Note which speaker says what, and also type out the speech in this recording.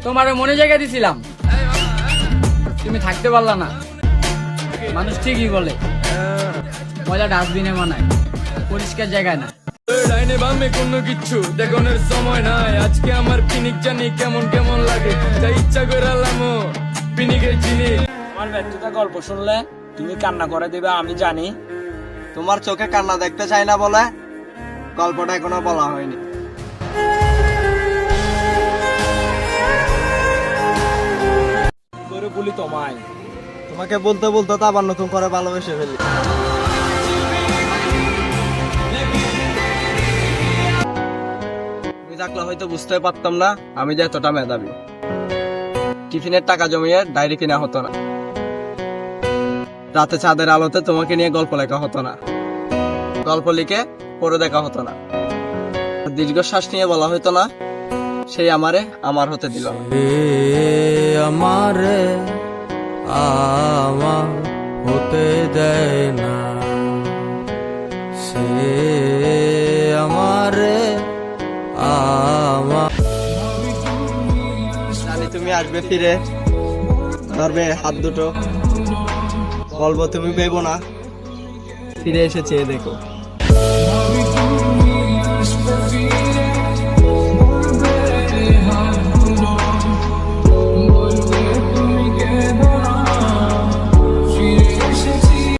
Speaker 1: তোমার মনে জায়গা দিছিলাম, তুমি থাকতে পারলা না। মানুষ ঠিকই বলে মজা ডাস্টবিনে মানায়, পরিষ্কার জায়গায় না।
Speaker 2: ডাইনে বামে কোনো কিচ্ছু দেখানোর সময় নাই। আজকে আমার পিনিক জানি কেমন কেমন লাগে, তাই ইচ্ছা করে আলামো পিনিকের চিনি।
Speaker 3: আমার ব্যর্থতা গল্প শুনলে তুমি কান্না করে দিবে আমি জানি।
Speaker 4: তোমার চোখে কান্না দেখতে চাই না বলে গল্পটা এখনো বলা হয়নি।
Speaker 3: করে বলি তোমায়,
Speaker 4: তোমাকে বলতে বলতে তো আবার নতুন করে ভালোবেসে ফেলি। তুমি থাকলে হয়তো বুঝতে পারতাম না আমি যে এতটা মেধাবী। টিফিনের টাকা জমিয়ে ডায়েরি কিনা হতো না, রাতে চাঁদের আলোতে তোমাকে নিয়ে গল্প লেখা হতো না, গল্প লিখে পড়ে দেখা হতো না, দীর্ঘশ্বাস নিয়ে বলা হতো না সেই আমারে আমার হতে দিল না।
Speaker 5: আমারে আমার হতে দেয় না, সে আমারে আমার।
Speaker 4: জানি তুমি আসবে ফিরে, ধরবে হাত দুটো, বলবো তুমি পেবো না, ফিরে এসে চেয়ে দেখো।